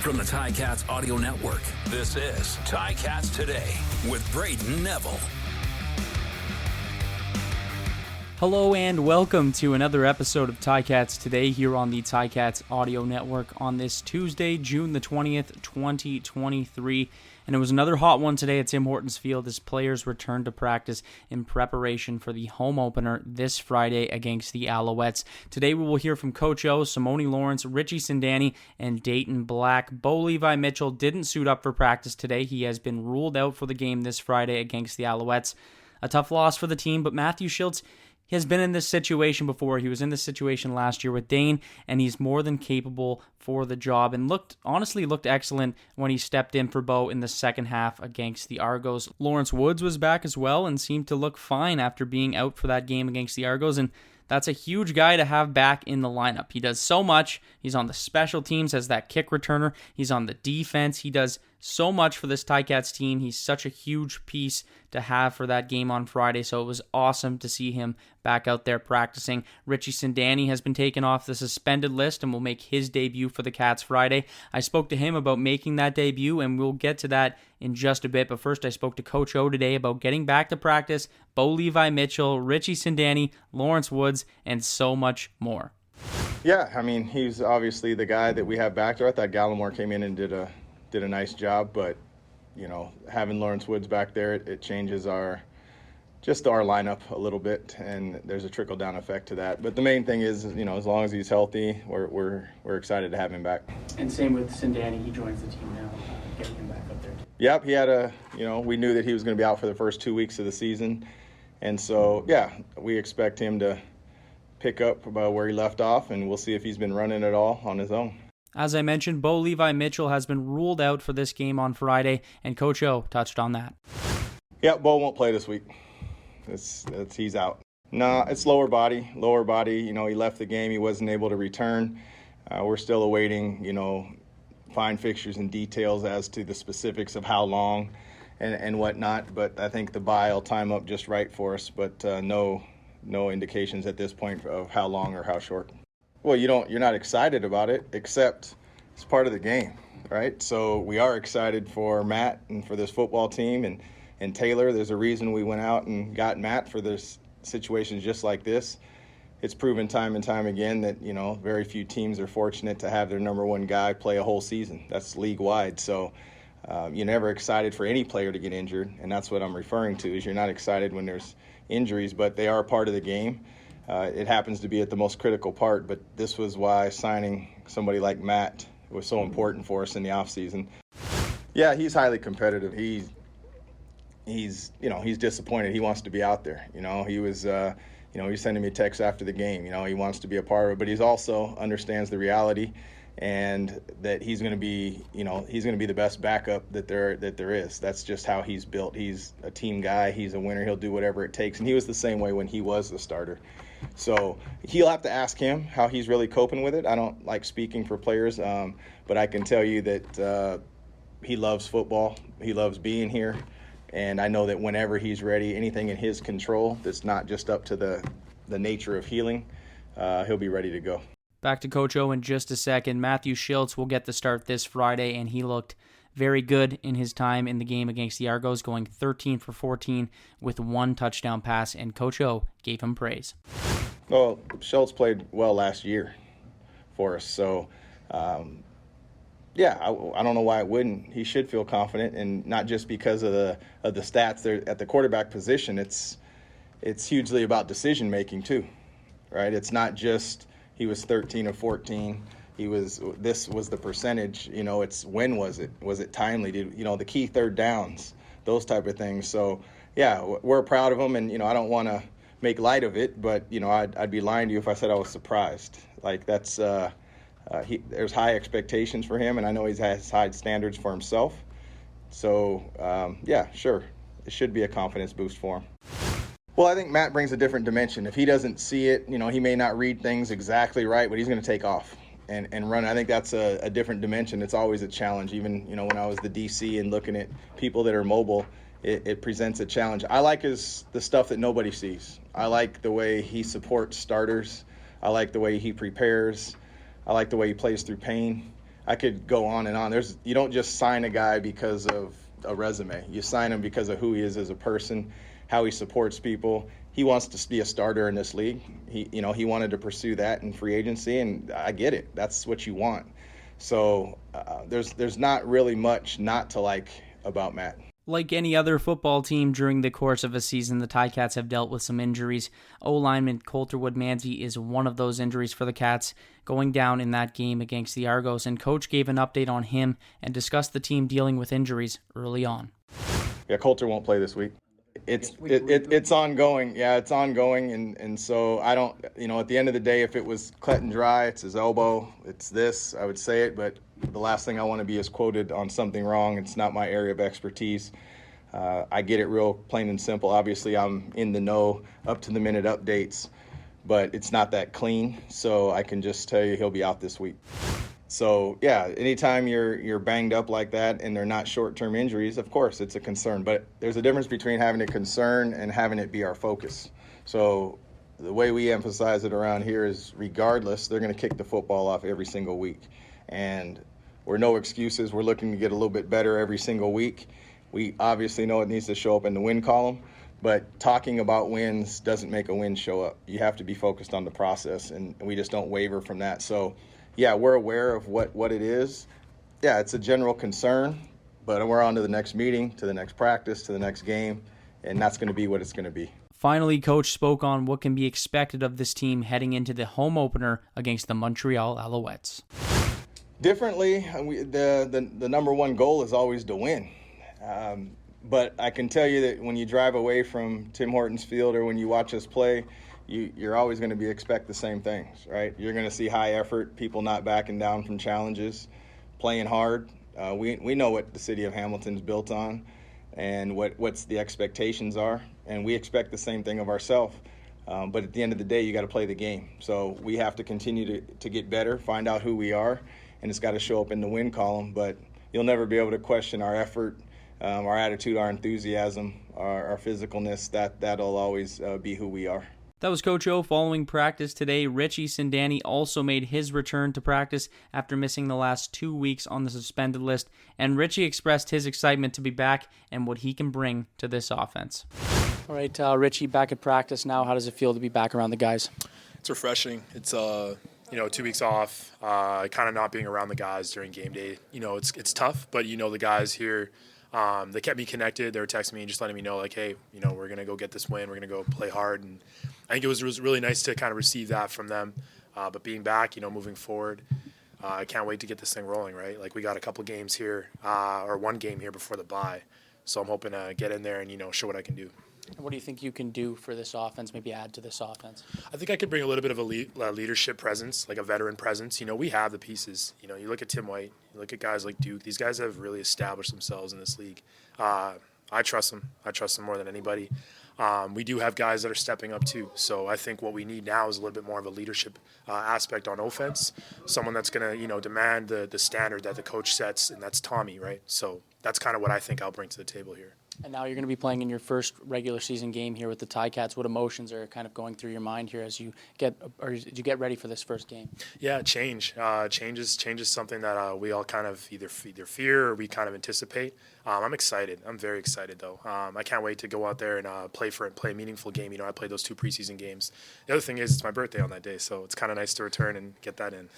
From the Ticats Audio Network, this is Ticats Today with Brayden Neville. Hello and welcome to another episode of Ticats Today here on the Ticats Audio Network on this Tuesday, June the 20th, 2023. And it was another hot one today at Tim Hortons Field as players returned to practice in preparation for the home opener this Friday against the Alouettes. Today we will hear from Coach O, Simoni Lawrence, Richie Sindani, and Dayton Black. Bo Levi Mitchell didn't suit up for practice today. He has been ruled out for the game this Friday against the Alouettes. A tough loss for the team, but Matthew Shiltz has been in this situation before. He was in this situation last year with Dane, and he's more than capable for the job and honestly looked excellent when he stepped in for Bo in the second half against the Argos. Lawrence Woods was back as well and seemed to look fine after being out for that game against the Argos, and that's a huge guy to have back in the lineup. He does so much. He's on the special teams as that kick returner. He's on the defense. He does so much for this Ticats team. He's such a huge piece to have for that game on Friday, so it was awesome to see him back out there practicing. Richie Sindani has been taken off the suspended list and will make his debut for the Cats Friday. I spoke to him about making that debut, and we'll get to that in just a bit, but first I spoke to Coach O today about getting back to practice, Bo Levi Mitchell, Richie Sindani, Lawrence Woods, and so much more. Yeah, I mean, he's obviously the guy that we have back there. I thought Gallimore came in and did a nice job, but you know, having Lawrence Woods back there, it changes our lineup a little bit, and there's a trickle down effect to that. But the main thing is, you know, as long as he's healthy, we're excited to have him back. And same with Sindani, he joins the team now, getting him back up there. Yep, he had we knew that he was going to be out for the first 2 weeks of the season, and so yeah, we expect him to pick up about where he left off, and we'll see if he's been running at all on his own. As I mentioned, Bo Levi Mitchell has been ruled out for this game on Friday, and Coach O touched on that. Yeah, Bo won't play this week. He's out. No, it's lower body. You know, he left the game. He wasn't able to return. We're still awaiting, fine fixtures and details as to the specifics of how long and whatnot. But I think the bye will time up just right for us. But no indications at this point of how long or how short. Well, you're not excited about it, except it's part of the game, right? So we are excited for Matt and for this football team and Taylor. There's a reason we went out and got Matt for this situations just like this. It's proven time and time again that, very few teams are fortunate to have their number one guy play a whole season. That's league-wide. So you're never excited for any player to get injured, and that's what I'm referring to, is you're not excited when there's injuries, but they are part of the game. It happens to be at the most critical part, but this was why signing somebody like Matt was so important for us in the offseason. Yeah, he's highly competitive. He's disappointed. He wants to be out there. He was, he's sending me texts after the game. He wants to be a part of it, but he's also understands the reality and that he's going to be, the best backup that there is. That's just how he's built. He's a team guy. He's a winner. He'll do whatever it takes. And he was the same way when he was the starter. So he'll have to ask him how he's really coping with it. I don't like speaking for players, but I can tell you that he loves football. He loves being here. And I know that whenever he's ready, anything in his control that's not just up to the nature of healing, he'll be ready to go. Back to Coach O in just a second. Matthew Shiltz will get the start this Friday, and he looked very good in his time in the game against the Argos, going 13 for 14 with one touchdown pass, and Coach O gave him praise. Well, Shiltz played well last year for us, so I don't know why it wouldn't. He should feel confident, and not just because of the stats there at the quarterback position. It's hugely about decision making too, right? It's not just he was 13 or 14. This was the percentage. It's when was it? Was it timely? The key third downs, those type of things. So yeah, we're proud of him, and I don't want to make light of it, but I'd be lying to you if I said I was surprised. Like that's. There's high expectations for him, and I know he has high standards for himself. So, sure, it should be a confidence boost for him. Well, I think Matt brings a different dimension. If he doesn't see it, he may not read things exactly right, but he's going to take off and run. I think that's a different dimension. It's always a challenge. Even, when I was the DC and looking at people that are mobile, it presents a challenge. I like the stuff that nobody sees. I like the way he supports starters. I like the way he prepares. I like the way he plays through pain. I could go on and on. You don't just sign a guy because of a resume. You sign him because of who he is as a person, how he supports people. He wants to be a starter in this league. He wanted to pursue that in free agency, and I get it. That's what you want. So there's not really much not to like about Matt. Like any other football team during the course of a season, the Ticats have dealt with some injuries. O-lineman Colterwood Mansey is one of those injuries for the Cats, going down in that game against the Argos, and Coach gave an update on him and discussed the team dealing with injuries early on. Yeah, Coulter won't play this week. It's ongoing. Yeah, it's ongoing, and so I don't, at the end of the day, if it was cut and dry, it's his elbow, it's this, I would say it, but the last thing I want to be is quoted on something wrong. It's not my area of expertise. I get it real plain and simple. Obviously, I'm in the know, up to the minute updates, but it's not that clean, so I can just tell you he'll be out this week. So, yeah, anytime you're banged up like that and they're not short-term injuries, of course, it's a concern. But there's a difference between having a concern and having it be our focus. So the way we emphasize it around here is regardless, they're going to kick the football off every single week. And we're no excuses. We're looking to get a little bit better every single week. We obviously know it needs to show up in the win column, but talking about wins doesn't make a win show up. You have to be focused on the process, and we just don't waver from that. So, yeah, we're aware of what it is. Yeah, it's a general concern, but we're on to the next meeting, to the next practice, to the next game, and that's going to be what it's going to be. Finally, Coach spoke on what can be expected of this team heading into the home opener against the Montreal Alouettes. Differently, the number one goal is always to win. But I can tell you that when you drive away from Tim Hortons Field or when you watch us play, you're always going to expect the same things, right? You're going to see high effort, people not backing down from challenges, playing hard. We know what the city of Hamilton's built on and what's the expectations are, and we expect the same thing of ourselves. But at the end of the day, you got to play the game. So we have to continue to get better, find out who we are, and it's got to show up in the win column. But you'll never be able to question our effort, our attitude, our enthusiasm, our physicalness. That'll always be who we are. That was Coach O following practice today. Richie Sindani also made his return to practice after missing the last 2 weeks on the suspended list, and Richie expressed his excitement to be back and what he can bring to this offense. All right, Richie, back at practice now. How does it feel to be back around the guys? It's refreshing. It's 2 weeks off, kind of not being around the guys during game day. It's tough, but the guys here, they kept me connected. They were texting me and just letting me know, like, hey, we're going to go get this win. We're going to go play hard. And I think it was really nice to kind of receive that from them. But being back, moving forward, I can't wait to get this thing rolling, right? Like, we got a couple games here, or one game here before the bye. So I'm hoping to get in there and, show what I can do. What do you think you can do for this offense, maybe add to this offense? I think I could bring a little bit of a leadership presence, like a veteran presence. We have the pieces. You look at Tim White, you look at guys like Duke. These guys have really established themselves in this league. I trust them. I trust them more than anybody. We do have guys that are stepping up too. So I think what we need now is a little bit more of a leadership aspect on offense. Someone that's going to, demand the standard that the coach sets, and that's Tommy, right? So that's kind of what I think I'll bring to the table here. And now you're going to be playing in your first regular season game here with the Ticats. What emotions are kind of going through your mind here as you get ready for this first game? Yeah, change is something that we all kind of either fear or we kind of anticipate. I'm excited. I'm very excited though. I can't wait to go out there and play a meaningful game. I played those 2 preseason games. The other thing is it's my birthday on that day, so it's kind of nice to return and get that in.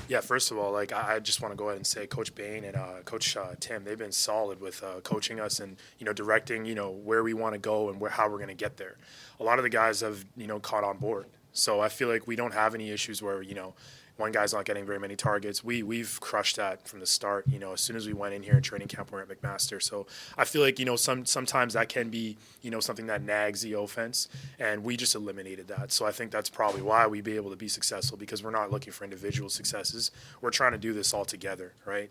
Yeah, first of all, I just want to go ahead and say Coach Bain and Coach Tim, they've been solid with coaching us and, directing, where we want to go and how we're going to get there. A lot of the guys have, caught on board. So I feel like we don't have any issues where, one guy's not getting very many targets. We've crushed that from the start, as soon as we went in here in training camp, we're at McMaster. So I feel like, sometimes that can be, something that nags the offense, and we just eliminated that. So I think that's probably why we be able to be successful, because we're not looking for individual successes. We're trying to do this all together, right?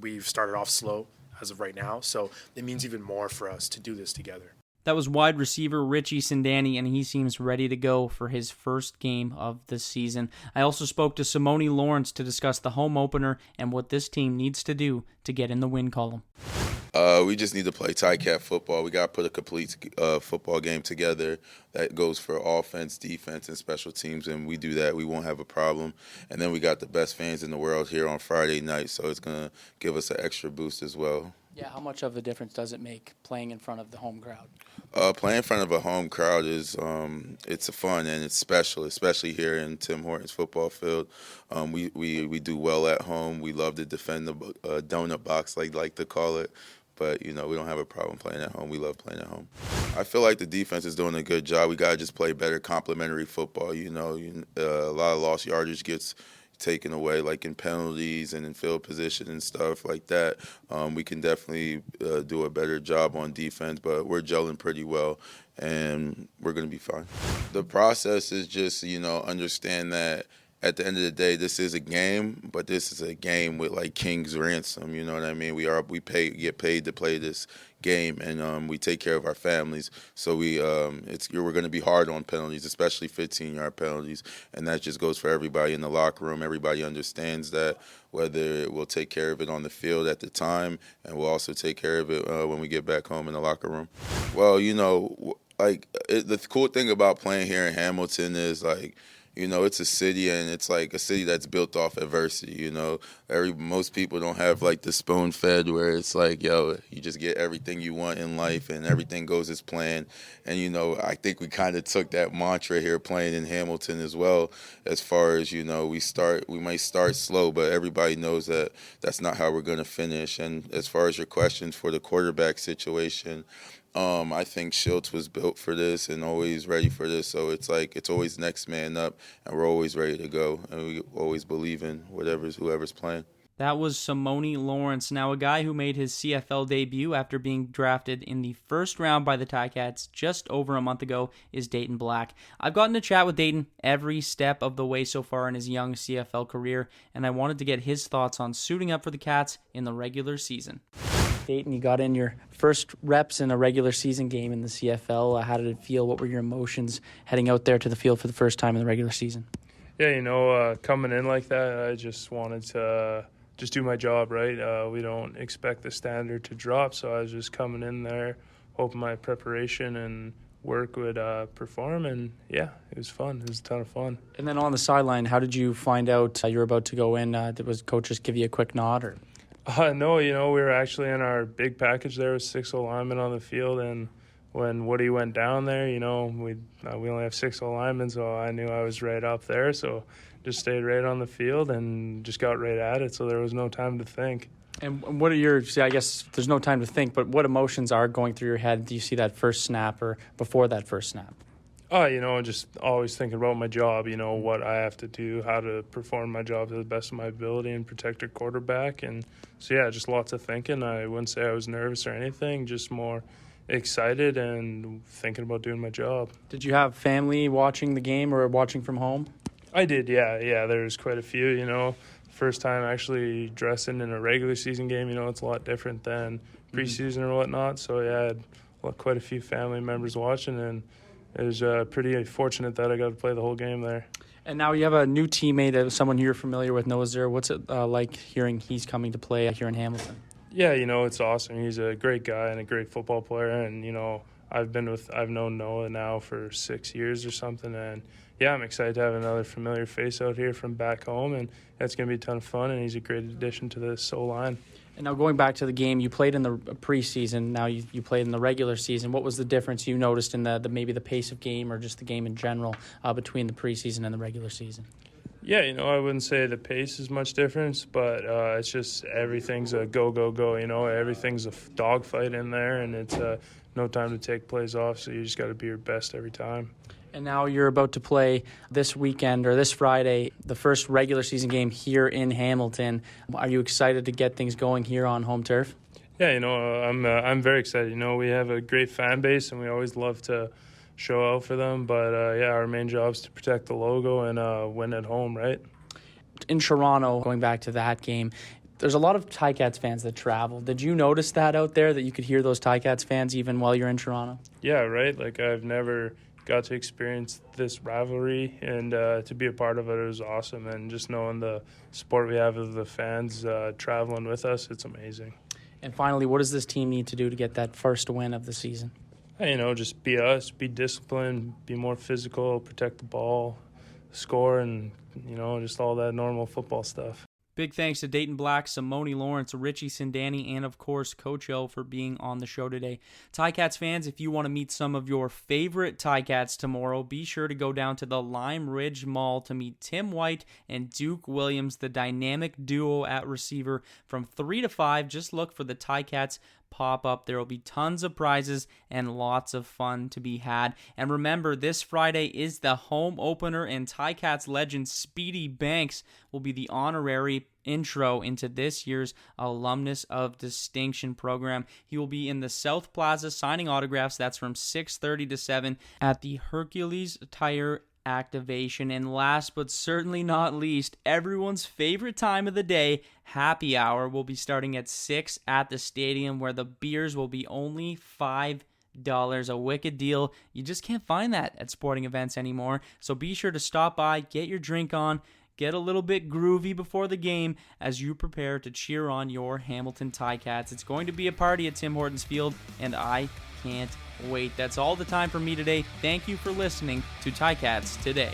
We've started off slow as of right now, so it means even more for us to do this together. That was wide receiver Richie Sindani, and he seems ready to go for his first game of the season. I also spoke to Simoni Lawrence to discuss the home opener and what this team needs to do to get in the win column. We just need to play Ticat football. We got to put a complete football game together that goes for offense, defense, and special teams, and we do that. We won't have a problem. And then we got the best fans in the world here on Friday night, so it's going to give us an extra boost as well. Yeah, how much of a difference does it make playing in front of the home crowd? Playing in front of a home crowd is it's fun and it's special, especially here in Tim Hortons football field. We do well at home. We love to defend the donut box, like to call it. But, we don't have a problem playing at home. We love playing at home. I feel like the defense is doing a good job. We got to just play better complementary football. A lot of lost yardage gets taken away, like in penalties and in field position and stuff like that. We can definitely do a better job on defense, but we're gelling pretty well, and we're going to be fine. The process is just, understand that at the end of the day, this is a game, but this is a game with like king's ransom. You know what I mean? We get paid to play this game, and we take care of our families. So we're going to be hard on penalties, especially 15-yard penalties, and that just goes for everybody in the locker room. Everybody understands that. Whether we'll take care of it on the field at the time, and we'll also take care of it when we get back home in the locker room. Well, the cool thing about playing here in Hamilton is it's a city, and it's like a city that's built off adversity. Most people don't have like the spoon fed where it's like, you just get everything you want in life and everything goes as planned. And I think we kind of took that mantra here playing in Hamilton as well. As far as we might start slow, but everybody knows that that's not how we're going to finish. And as far as your questions for the quarterback situation, I think Schultz was built for this and always ready for this. So it's always next man up, and we're always ready to go. And we always believe in whoever's playing. That was Simoni Lawrence. Now, a guy who made his CFL debut after being drafted in the first round by the Ticats just over a month ago is Dayton Black. I've gotten to chat with Dayton every step of the way so far in his young CFL career, and I wanted to get his thoughts on suiting up for the Cats in the regular season. Dayton, you got in your first reps in a regular season game in the CFL. How did it feel? What were your emotions heading out there to the field for the first time in the regular season? Yeah, coming in like that, I just wanted to just do my job, right? We don't expect the standard to drop, so I was just coming in there, hoping my preparation and work would perform, and yeah, it was fun. It was a ton of fun. And then on the sideline, how did you find out you were about to go in? Was coach just give you a quick nod, or? No, we were actually in our big package there with 6 linemen on the field, and when Woody went down there, we only have 6 linemen, so I knew I was right up there, so just stayed right on the field and just got right at it, so there was no time to think. And what are I guess there's no time to think, but what emotions are going through your head? Do you see that first snap or before that first snap? Just always thinking about my job, what I have to do, how to perform my job to the best of my ability and protect a quarterback. And so, yeah, just lots of thinking. I wouldn't say I was nervous or anything, just more excited and thinking about doing my job. Did you have family watching the game or watching from home? I did, yeah. There's quite a few, First time actually dressing in a regular season game, it's a lot different than preseason or whatnot. So, yeah, I had quite a few family members watching, and it was pretty fortunate that I got to play the whole game there. And now you have a new teammate, someone you're familiar with, Noah Zir. What's it like hearing he's coming to play here in Hamilton? Yeah, it's awesome. He's a great guy and a great football player. And, I've known Noah now for 6 years or something. And, yeah, I'm excited to have another familiar face out here from back home. And that's going to be a ton of fun. And he's a great addition to this O-line. And now going back to the game, you played in the preseason. Now you played in the regular season. What was the difference you noticed in maybe the pace of game or just the game in general between the preseason and the regular season? Yeah, I wouldn't say the pace is much difference, but it's just everything's a go, go, go. Everything's a dogfight in there, and it's no time to take plays off, so you just got to be your best every time. And now you're about to play this weekend or this Friday, the first regular season game here in Hamilton. Are you excited to get things going here on home turf? Yeah, I'm very excited. We have a great fan base, and we always love to show out for them. But, our main job is to protect the logo and win at home, right? In Toronto, going back to that game, there's a lot of Ticats fans that travel. Did you notice that out there, that you could hear those Ticats fans even while you're in Toronto? Yeah, right. I've never got to experience this rivalry, and to be a part of it was awesome. And just knowing the support we have of the fans traveling with us, it's amazing. And finally, what does this team need to do to get that first win of the season? Just be us, be disciplined, be more physical, protect the ball, score, and, just all that normal football stuff. Big thanks to Dayton Black, Simoni Lawrence, Richie Sindani, and of course Coach O for being on the show today. Ticats fans, if you want to meet some of your favorite Ticats tomorrow, be sure to go down to the Lime Ridge Mall to meet Tim White and Duke Williams, the dynamic duo at receiver from 3 to 5. Just look for the Ticats pop up. There will be tons of prizes and lots of fun to be had. And remember, this Friday is the home opener, and Ticats legend Speedy Banks will be the honorary intro into this year's Alumnus of Distinction program. He will be in the South Plaza signing autographs. That's from 6:30 to 7 at the Hercules Tire activation. And last but certainly not least, everyone's favorite time of the day, happy hour, will be starting at 6 at the stadium, where the beers will be only $5. A wicked deal. You just can't find that at sporting events anymore. So be sure to stop by, get your drink on, get a little bit groovy before the game as you prepare to cheer on your Hamilton Ticats. It's going to be a party at Tim Hortons Field, and I can't wait. That's all the time for me today. Thank you for listening to Ticats Today.